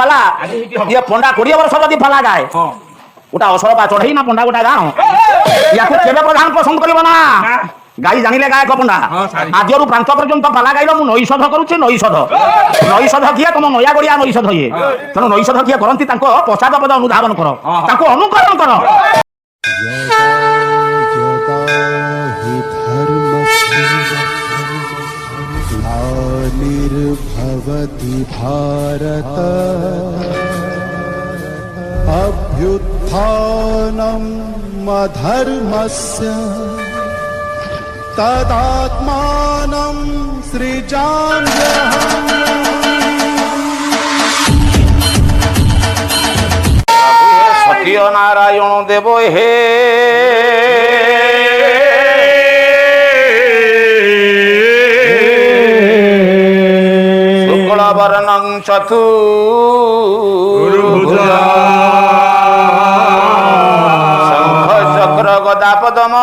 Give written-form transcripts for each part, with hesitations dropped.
ପାଲା ଇଏ ପଣ୍ଡା 20 ବର୍ଷ ଯଦି ପାଲା ଗାଏ ଗୋଟା ଅସର ବା ଚଢେଇ ନା ପଣ୍ଡା ଗୋଟା ଗାଁ ୟାକୁ କେବେ ପ୍ରଧାନ ପସନ୍ଦ କରିବ ନା ଗାଈ ଜାଣିଲେ ଗାୟକ ପଣ୍ଡା ଆଦ୍ୟରୁ ପ୍ରାନ୍ତ ପର୍ଯ୍ୟନ୍ତ ପାଲା ଗାଇଲ ମୁଁ ନଈଶୋଧ କରୁଛି ନଈଶୋଧ କିଏ ତମ ନୟା ଗଡ଼ିଆ ନଈଶୋଧ ଇଏ ତେଣୁ ନଈଶୋଧ କିଏ କରନ୍ତି ତାଙ୍କ ପଶ୍ଚାତ ପଦ ଅନୁଧାବନ କର ତାଙ୍କୁ ଅନୁକରଣ କର। निर्भवति भारत अभ्युत्थानम् अधर्मस्य तदात्मानं सृजाम्यहम्। सत्य नारायण देव हे वर्णं चतुर्भुजा शंख चक्र गदा पद्म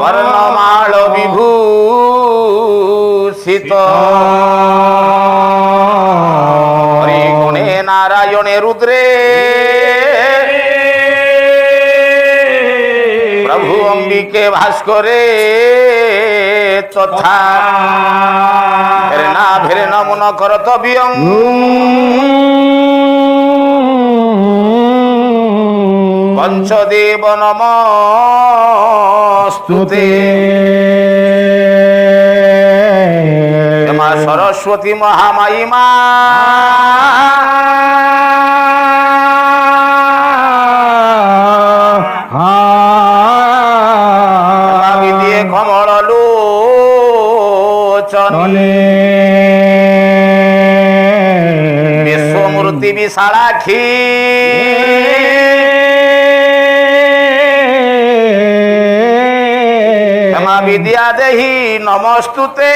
वर्णमाल विभूषित हरिगुणे नारायणे रुद्रे प्रभु अंबिके भास्करे तथा भेरेण मुन कर्तव्यं पंचदेव नमस्तुते। मा सरस्वती महामाई मा कमल विश्वमूर्ति विशालाक्षी क्षमा विद्या देहि नमस्तुते।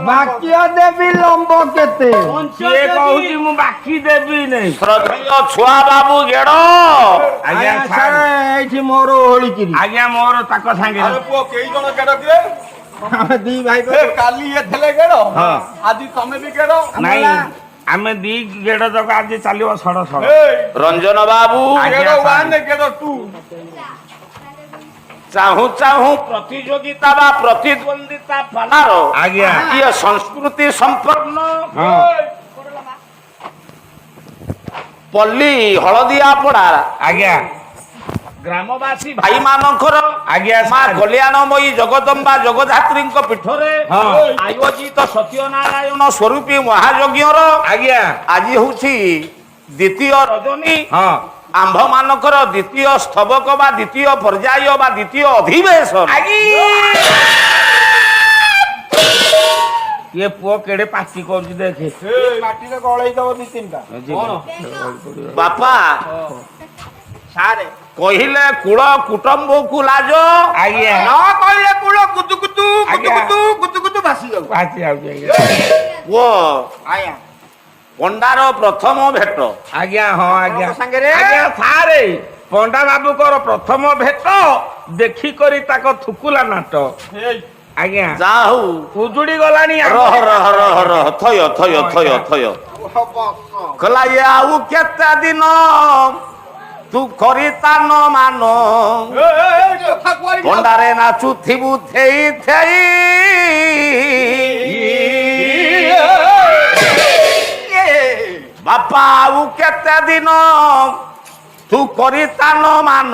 बाकी देवी लंब केते ये कहूची मु बाकी देवी नहीं श्रद्धेय छुआ बाबू गेड़ आज्ञा एठी मोर होली किरी आज्ञा मोर ताक संगे अरे पुओ केई जण गेड़ किरे दी भाई काली ये थले गेड़ आदि तमे भी गेड़ नहीं आमे दी गेड़ तक आज चलियो सड़ सड़ रंजन बाबू गेड़ 1 गेड़ 2 चाहू चाहू प्रतियोगिता बा प्रतिद्वंदिता पालार आज्ञा ये संस्कृति संपन्न पल्ली हलदिया पड़ा आज्ञा ग्रामवासी भाई मानकर आज्ञा मां कल्याणमयी जगदम्बा जगधात्री पीठरे आयोजित सत्यनारायण स्वरूपी महायज्ञर आज्ञा आज हूँ द्वितीय रजनी हाँ आंभ मानकर द्वितीय स्तबक बा द्वितीय पर्याय बा द्वितीय अधिवेशन ये पुओ केड़े पाची कर देखे पाटी रे गळई दव 2-3टा बापा सारे कहिले कुल कुटुंब को लाज आज्ञा न कहले कुल कुतु कुतु कुतु कुतु कुतु कुतु भासी जाऊ पाची आज्ञा वो आया पंडार प्रथम भेट आज्ञा हाँ आज्ञा संगे आज्ञा सारे पंडा बाबू कर प्रथम भेट देखी करी ताक थुकुला नाट आज्ञा जाहू उजुड़ी गलानी रह रह रह रह थय थय थय थय कला ये आउ केते दिन तू करिता न मान पंडारे नाचु थिबु थेई थेई बापा आउ केते दिन तू करिता न मान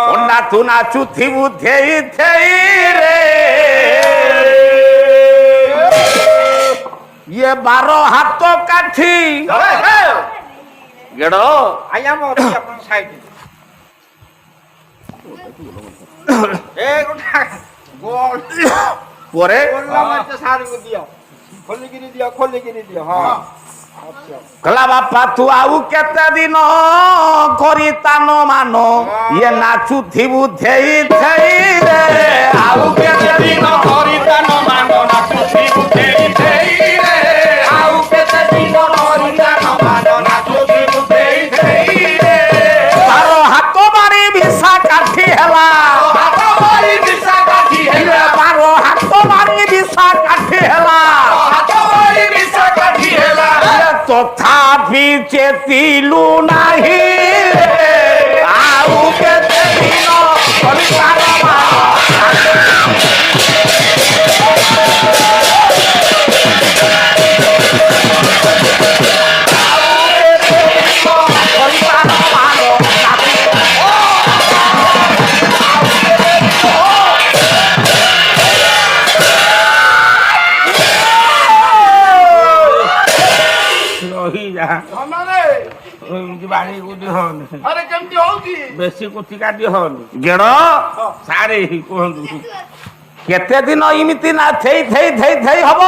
पंडा तू नाचु थिबु थेई थेई रे ये 12 हाथ काठी गेड़ो आया मोर अपन साइड ପରେ ସାରକୁ ଦିଅ ଖୋଲିକିରି ଦିଅ ହଁ କହିଲା ବାପା ତୁ ଆଉ କେତେ ଦିନ କରି ତାନ ମାନ ଇଏ ନାଚୁଥିବୁ ଧେଇ ଧେଇ ରେ ଆଉ କେତେ ଦିନ କରି ତାନ ମାନ ନାଚୁଥିବୁ ଧେଇ ଧେଇ ରେ ଆଉ କେତେ ଦିନ କରି ତାନ ମାନ ନାଚୁଥିବୁ ଧେଇ ଧେଇ ରେ ତାର ହାତ ମାରି ବିଷା କାଠି ହେଲା ହାତ ମାରି ବିଷା କାଠି ହେଲା ତାର ହାତ ମାରି ବିଷା କାଠି ହେଲା ହାତ ମାରି ବିଷା କାଠି ହେଲା ତଥାପି ଚେତିଲୁ ନାହିଁ ଆଉ କେତେ ଦିନ କରିପାର ରହିଯା ଏମିତି ବାড়ি କୁଟି ହଉନି ଆରେ କେମିତି ହଉଛି ବେଶୀ କୁଟି କାଟି ହଉନି ଗେଡ଼ ସାରେ କୁହନ୍ତୁ କେତେ ଦିନ ଏମିତି ନା ଥେଇ ଥେଇ ଥେଇ ଥେଇ ହବ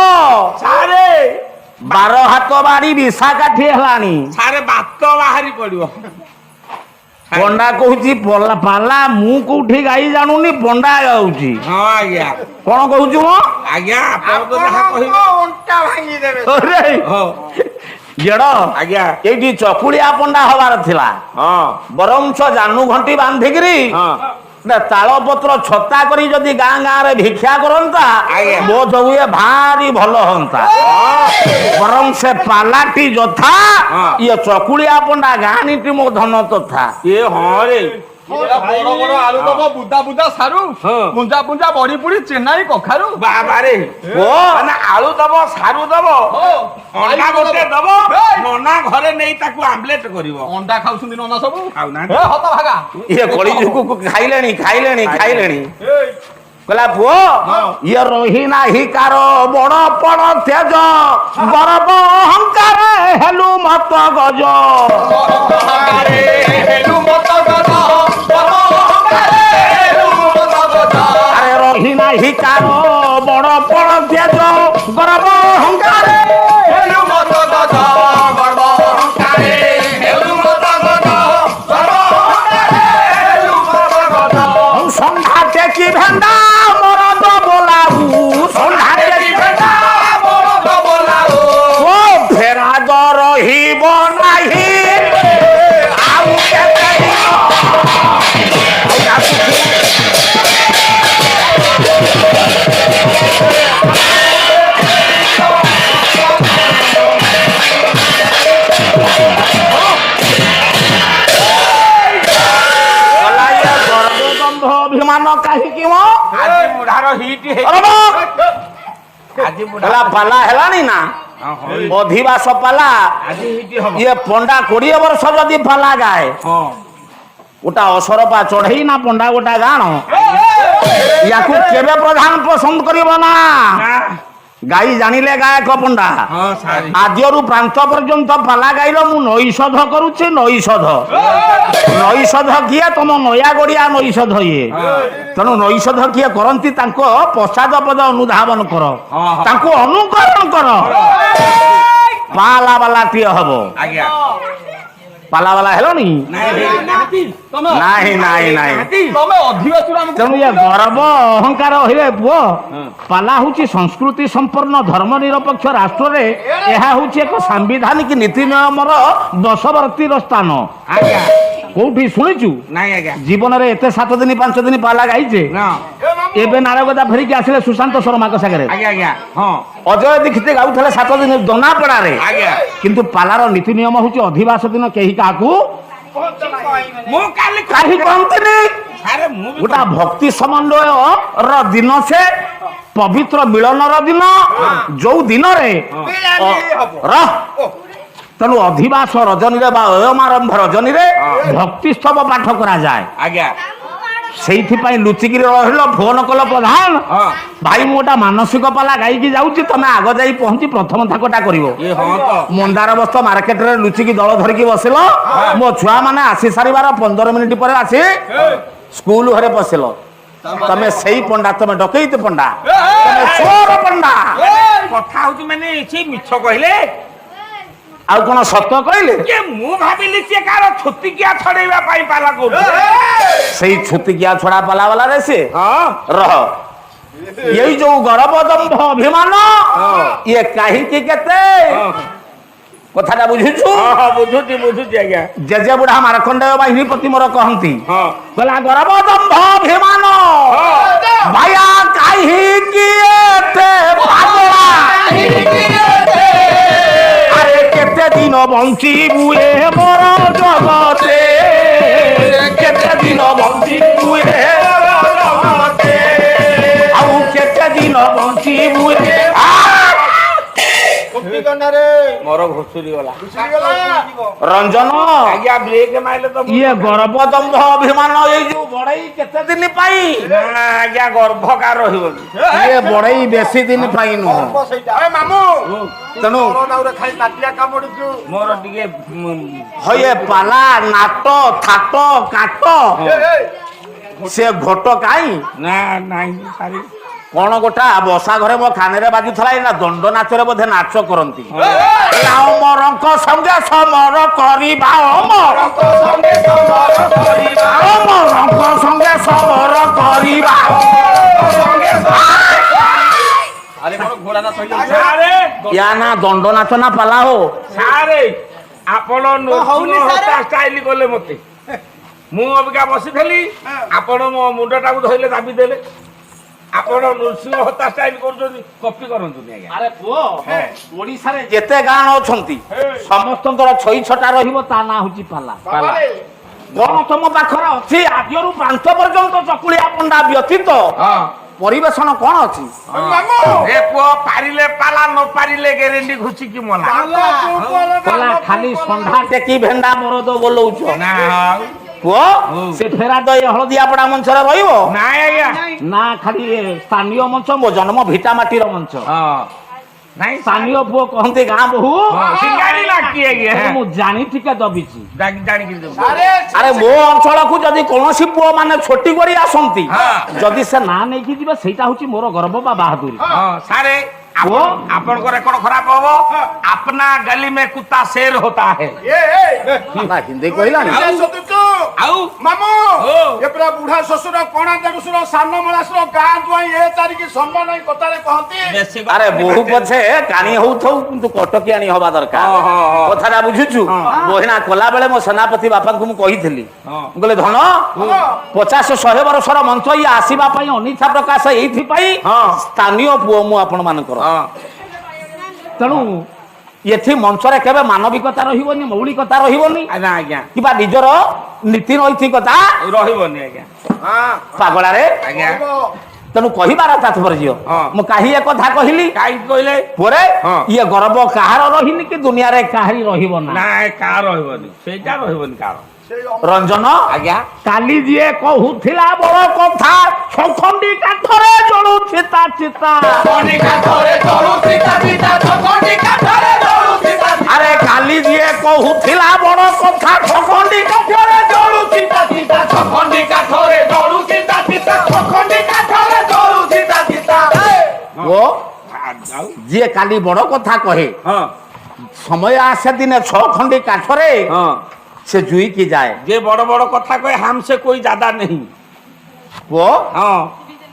ସାରେ 12 ହାତ ବାଡି ବିଷା କାଠି ହେଲାଣି ସାରେ ବାତ ବାହାରି ପଡିବ ପଣ୍ଡା କହୁଛି ପାଲା ମୁଁ କୋଉଠି ଗାଈ ଜାଣୁନି ପଣ୍ଡା ଗାଉଛି ହଁ ଆଜ୍ଞା କଣ କହୁଛୁ ମୁଁ ଆଜ୍ଞା ଆପଣ ତ ଯାହା କହିବେ ଅଣ୍ଟା ଭାଙ୍ଗି ଦେବେ ହଁ ଗେଡ଼ ଆଜ୍ଞା ଏଇଠି ଚକୁଳିଆ ପଣ୍ଡା ହବାର ଥିଲା ହଁ ବରଂଶ ଜାନୁ ଘଣ୍ଟି ବାନ୍ଧିକିରି ହଁ ତାଳ ପତ୍ର ଛତା କରି ଯଦି ଗାଁ ଗାଁରେ ଭିକ୍ଷା କରନ୍ତା ଆଜ୍ଞା। ବୋଧ ହୁଏ ଭାରି ଭଲ ହୁଅନ୍ତା ବରଂ ସେ ପାଲାଟି ଯଥା ହଁ। ଇଏ ଚକୁଳିଆ ପଣ୍ଡା ଗାଁନିଟି ମୋ ଧନ ତଥା ଏ ହଁ ରେ ବଡ ବଡ ଆଳୁ ଦବ ବୁଦା ବୁଦା ସାରୁ ହଁ। ପୁଞ୍ଜା ପୁଞ୍ଜା ବଢି ପୁଡି ଚେନ୍ନାଇ କଖାରୁ ବାବାରେ ଓ ମାନେ ଆଳୁ ଦବ ସାରୁ ଦବ ଅଣ୍ଡା ଗୋଟେ ଦବ ନନା ଘରେ ନେଇ ତାକୁ ଆମ୍ଲେଟ କରିବ ଅଣ୍ଡା ଖାଉଛନ୍ତି ନନା ସବୁ ଖାଉନାହାନ୍ତି ଏ ହତ ଭାଗା ଇଏ କଳିଯୁଗକୁ ଖାଇଲେଣି କହିଲା ପୁଅ ଇଏ ରହି ନାହିଁ କାର ବଡ ପଡ ତେଜ ଗରବ ଅହଙ୍କାର ହେଲୁ ମତ ଗଜ ଆରେ ରହି ନାହିଁ କାର ବଡ ପଡ ତେଜ ଗରବ ଅହଙ୍କାର ସନ୍ଧ୍ୟା ଟେକି ଭେଣ୍ଡା ମରଦ ବୋଲାବୁ ସନ୍ଧ୍ୟା ଟେକି ଭେଣ୍ଡା ମରଦ ବୋଲାବୁ ଓ ଫେରାଦ ରହିବ ନାହିଁ ଆଉ କେତେ ଦିନ ଅଭିମାନ କାହିଁକି ମ ଆଜି ବୁଢାର ହିଟ୍ ଆଜି ବୁଢା ପାଲା ହେଲାଣି ନା ଅଧିବାସ ପାଲା ଆଜି ହିଟ୍ ହବ ଇଏ ପଣ୍ଡା 20 ବର୍ଷ ଯଦି ପାଲା ଗାଏ ହଁ ଗୋଟା ଅସରପା ଚଢେଇ ନା ପଣ୍ଡା ଗୋଟା ଗାଣ ୟାକୁ କେବେ ପ୍ରଧାନ ପସନ୍ଦ କରିବ ନା ଗାଈ ଜାଣିଲେ ଗାୟକ ପଣ୍ଡା ହଁ ସାରି ଆଦ୍ୟରୁ ପ୍ରାନ୍ତ ପର୍ଯ୍ୟନ୍ତ ପାଲା ଗାଇଲ ମୁଁ ନୈଷଧ କରୁଛି ନୈଷଧ କିଏ ତମ ନୟାଗଡିଆ ନୈଷଧ ଇଏ ତେଣୁ ନୈଷଧ କିଏ କରନ୍ତି ତାଙ୍କ ପଶ୍ଚାତ ପଦ ଅନୁଧାବନ କର ତାଙ୍କୁ ଅନୁକରଣ କର ପାଲା ବାଲାଟିଏ ହବ ଆଜ୍ଞା ପାଲା ବାଲା ହେଲଣି ନାହିଁ ତମେ ଅଧିକ ଚୂଡ଼ା ତେଣୁ ଇଏ ଗର୍ବ ଅହଙ୍କାର ହେଲେ ପୁଅ ପାଲା ହଉଛି ସଂସ୍କୃତି ସମ୍ପନ୍ନ ଧର୍ମ ନିରପେକ୍ଷ ରାଷ୍ଟ୍ରରେ ଏହା ହଉଛି ଏକ ସାମ୍ବିଧାନିକ ନୀତି ନିୟମର ବଶବର୍ତ୍ତୀର ସ୍ଥାନ ଆଜ୍ଞା କୋଉଠି ଶୁଣିଛୁ ନାଇଁ ଆଜ୍ଞା ଜୀବନରେ ଏତେ 7 ଦିନ 5 ଦିନ ପାଲା ଗାଇଛେ ନା ଏବେ ନାରଗଦା ଫେରିକି ଆସିଲେ ସୁଶାନ୍ତ ଶର୍ମାଙ୍କ ସାଙ୍ଗରେ ଆଜ୍ଞା ଆଜ୍ଞା ହଁ ଅଜୟ ଦୀକ୍ଷିତ ଗାଉଥିଲେ 7 ଦିନ ଦନାପଡାରେ ଆଜ୍ଞା କିନ୍ତୁ ପାଲାର ନୀତି ନିୟମ ହଉଛି ଅଧିବାସ ଦିନ କେହି କାହାକୁ ମୁଁ କାଲି କାହିଁ କହନ୍ତିନି ସାରେ ମୁଁ ବି ଗୋଟା ଭକ୍ତି ସମନ୍ୱୟ ର ଦିନ ସେ ପବିତ୍ର ମିଳନର ଦିନ ଯୋଉ ଦିନରେ ରହ ତେଣୁ ଅଧିବାସ ରଜନୀରେ ବା ଅୟମାରମ୍ଭ ରଜନୀରେ ଭକ୍ତିସ୍ତବ ପାଠ କରାଯାଏ ଆଜ୍ଞା ସେଇଥିପାଇଁ ଲୁଚିକିରି ରହିଲ ଫୋନ କଲ ପ୍ରଧାନ ହଁ ଭାଇ ମୁଁ ଗୋଟା ମାନସିକ ପାଲା ଗାଇକି ଯାଉଛି ତମେ ଆଗ ଯାଇ ପହଞ୍ଚି ପ୍ରଥମ ଥାକଟା କରିବ ଏ ହଁ ତ ମନ୍ଦାର ବସ୍ତ ମାର୍କେଟରେ ଲୁଚିକି ଦଳ ଧରିକି ବସିଲ ମୋ ଛୁଆ ମାନେ ଆସି ସାରିବାର 15 ମିନିଟ ପରେ ଆସି ସ୍କୁଲ ଘରେ ପଶିଲ ତମେ ସେଇ ପଣ୍ଡା, ତମେ ଡକେଇତ ପଣ୍ଡା, ତମେ ଚୋର ପଣ୍ଡା। କଥା ହଉଛି ମାନେ ସେ ମିଛ କହିଲେ ଆଉ କଣ ସତ କହିଲେ? ଯେ ମୁଁ ଭାବିଲି ସେ କାହାର ଛୁତିକିଆ ଛଡେଇବା ପାଇଁ ପାଲା କରୁଛି। ସେଇ ଛୁତିକିଆ ଛଡା ପାଲା ବାଲାରେ ସେ ହଁ ରହ। ଏଇ ଯୋଉ ଗର୍ବଦମ୍ଭ ଅଭିମାନ ଇଏ କାହିଁକି କେତେ କଥାଟା ବୁଝୁଛୁ? ବୁଝୁଛି ଆଜ୍ଞା। ଜେଜେ ବୁଢା ମାରକଣ୍ଡେୟ ବାହିନୀ ପ୍ରତି ମୋର କହନ୍ତି ହଁ କହିଲା ଗର୍ବଦମ୍ଭ ଅଭିମାନ ଭାୟା କାହିଁକି ଏତେ ପାଗଳା? ଆରେ କେତେ ଦିନ ବଞ୍ଚିବୁ ଏ ମୋର ଜଗତେ, କେତେ ଦିନ ବଞ୍ଚିବୁ ଏ ମୋର ଜଗତେ, ଆଉ କେତେ ଦିନ ବଞ୍ଚିବୁ ଏ ମୋର ଘୁଷୁରି ଗଲା। ରଞ୍ଜନ ଆଜ୍ଞା ବ୍ରେକ୍ ମାଇଲେ ତ ଇଏ ଗର୍ବଦମ୍ଭ ଅଭିମାନ ଏଇ ଯୋଉ ବଢେଇ କେତେ ଦିନ ପାଇଁ? ନା ଆଜ୍ଞା ଗର୍ଭ କାର ରହିବନି। ଇଏ ବଢେଇ ବେଶୀ ଦିନ ପାଇଁ ନୁହଁ। ତେଣୁ ମୋର ଟିକେ ହଏ ପାଲା ନାଟ ଥାଟ କାଟ ସେ ଘଟ କାଇଁ ନା ନାହିଁ ସାରି କଣ ଗୋଟା ବସା ଘରେ ମୋ କାନରେ ବାଜୁଥିଲା ଏଇନା ଦଣ୍ଡ ନାଚରେ ବୋଧେ ନାଚ କରନ୍ତି। ଅମରଙ୍କ ସଙ୍ଗେ ସମର କରିବା, ଅମରଙ୍କ ସଙ୍ଗେ ସମର କରିବା, ଅମରଙ୍କ ସଙ୍ଗେ ସମର କରିବା। ୟା ନା ଦଣ୍ଡ ନାଚ ନା ପାଲା ହୋ? ସାରେ ଆପଣ ଷ୍ଟାଇଲ କଲେ ମତେ। ମୁଁ ଅବିକା ବସିଥିଲି, ଆପଣ ମୋ ମୁଣ୍ଡଟାକୁ ଧଇଲେ ଦାବି ଦେଲେ। ଆପଣ ନୃସିଂହ ହତା ଷ୍ଟାଇଲ କରୁଛନ୍ତି, କପି କରନ୍ତୁନି ଆଜ୍ଞା। ଆରେ ପୁଅ ଓଡିଶାରେ ଯେତେ ଗାଁ ଅଛନ୍ତି ସମସ୍ତଙ୍କର ଛଇ ଛଟା ରହିବ, ତା ନାଁ ହଉଛି ପାଲା। କଣ ତମ ପାଖରେ ଅଛି ଆଦ୍ୟରୁ ପ୍ରାନ୍ତ ପର୍ଯ୍ୟନ୍ତ ଚକୁଳିଆ ପଣ୍ଡା ବ୍ୟତୀତ ପରିବେଷଣ କଣ ଅଛି? ଏ ପୁଅ ପାରିଲେ ପାଲା, ନ ପାରିଲେ ଗେରେଣ୍ଡି ଘୁଷିକି ମଲା। ପାଲା ଖାଲି ସନ୍ଧା ଟେକି ଭେଣ୍ଡା ମରଦ ବୋଲଉଛ ନା ପୁଅ। ସେ ଫେରା ଦଇ ହଳଦିଆପଡା ମଞ୍ଚରେ ରହିବ ନାଇଁ ଆଜ୍ଞା। ନା ଖାଲି ସ୍ଥାନୀୟ ମଞ୍ଚ, ମୋ ଜନ୍ମ ଭିଟା ମାଟିର ମଞ୍ଚ। ନାଇଁ ସ୍ଥାନୀୟ ପୁଅ କହନ୍ତି ଗାଁ ବୋହୁ, ମୁଁ ଜାଣି ଟିକେ ଦବିଛି। ଆରେ ମୋ ଅଞ୍ଚଳକୁ ଯଦି କୌଣସି ପୁଅ ମାନେ ଛୋଟି କରି ଆସନ୍ତି, ଯଦି ସେ ନାଁ ନେଇକି ଯିବେ, ସେଇଟା ହଉଛି ମୋର ଗର୍ବ ବା ବାହାଦୁରୀ। ସାରେ ଆପଣଙ୍କ ରେକର୍ଡ ଖରାପ ହବ। अपना गली में कुत्ता शेर होता है। ହିନ୍ଦୀ କହିଲାଣି। ଆଉ ମାମୁ ଏ ପୁରା ବୁଢା ଶ୍ୱଶୁର କଣା ଦେଢଶୁର ସାନ ମଳାଶୁର ଗାଁ ଦୁଆଇ ଏ ତାରିଖ ସମ୍ମାନ କଥାରେ କହନ୍ତି। ଆରେ ବୋହୁ ପଛେ କାଣି ହଉଥାଉ କିନ୍ତୁ କଟକିଆଣି ହବା ଦରକାର। କଥାଟା ବୁଝୁଛୁ? ବହିଣା କଲା ବେଳେ ମୋ ସେନାପତି ବାପାଙ୍କୁ ମୁଁ କହିଥିଲି, ମୁଁ କହିଲି ଧନ 50-100 ବର୍ଷର ମଞ୍ଚ ଇଏ ଆସିବା ପାଇଁ ଅନିଚ୍ଛା ପ୍ରକାଶ ଏଇଥିପାଇଁ ସ୍ଥାନୀୟ ପୁଅ ମୁଁ ଆପଣ ମାନଙ୍କର। ତେଣୁ ଏଠି ମଞ୍ଚରେ କେବେ ମାନବିକତା ରହିବନି, ମୌଳିକତା ରହିବନି ଆଜ୍ଞା କିମ୍ବା ନିଜର ନୀତି ନୈତିକତା ରହିବନି ଆଜ୍ଞା। ପାଗଳାରେ ଆଜ୍ଞା ତେଣୁ କହିବାର ତାତ୍ପର୍ଯ୍ୟ ମୁଁ କାହିଁ ଏ କଥା କହିଲି? କାହିଁକି କହିଲେ? ପରେ ଇଏ ଗର୍ବ କାହାର ରହିନି କି ଦୁନିଆରେ କାହାରି ରହିବ ନା। କାହାର ରହିବନି, ସେଇଟା ରହିବନି କାହାର। ରଞ୍ଜନ ଆଜ୍ଞା କାଲି ଯିଏ କହୁଥିଲା ବଡ କଥା, ଛଖଣ୍ଡି କାଠରେ ଜଳୁଛି ତା ଚିତା। ଆରେ କାଲି ଯିଏ କହୁଥିଲା ବଡ କଥା, ଛଖଣ୍ଡି କାଠରେ ଜଳୁଛି ତା ଚିତା, ଛଖଣ୍ଡି କାଠରେ ଜଳୁଛି ତା ଚିତା, ଛଖଣ୍ଡି କାଠରେ ଜଳୁଛି ତା ଚିତା। ଓ ଯିଏ କାଲି ବଡ କଥା କହେ, ସମୟ ଆସେ ଦିନେ 6 ଖଣ୍ଡି କାଠରେ से जुई की जाए। जे बड़ बड़ कथा कहे हमसे कोई ज्यादा नहीं। वो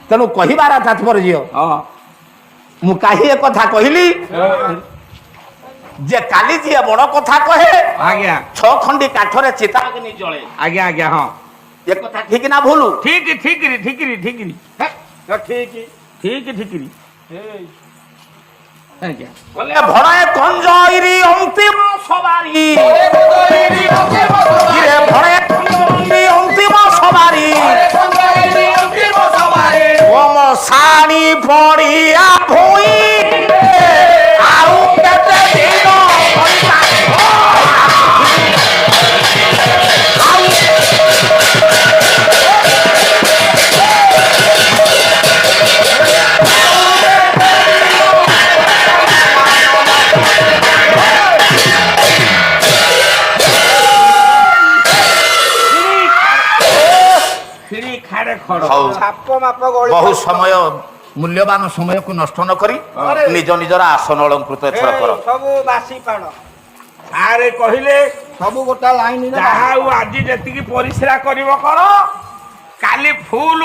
तेणु कहबार तात्पर्य मु कहीं एक कथा कहली जे काली जी बड़ कथा कहे आज्ञा 6 खंडी काठरे चिता अग्नि जळे। आज्ञा आज्ञा हाँ ये कथा ठीक ना भूलू? ठीक ठीक ठीक ठीक ठीक ठीक बोले भड़े कंजईरी अंतिम सवारी, भड़े कंजईरी अंतिम सवारी, ओम साणी पड़िया भूई आउ केते दिन खड़ ହଉ ସାପ ମାପ ଗଳି ବହୁ ସମୟ ମୂଲ୍ୟବାନ ସମୟକୁ ନଷ୍ଟ ନ କରି ନିଜ ନିଜର ଆସନ ଅଳଙ୍କୃତ ଏଥର କର। ସବୁ ବାସି ପାଣ ଆରେ କହିଲେ ସବୁ ଗୋଟା ଲାଇନ ଯାହା ଆଉ ଆଜି ଯେତିକି ପରିସ୍ରା କରିବ କର, କାଲି ଫୁଲ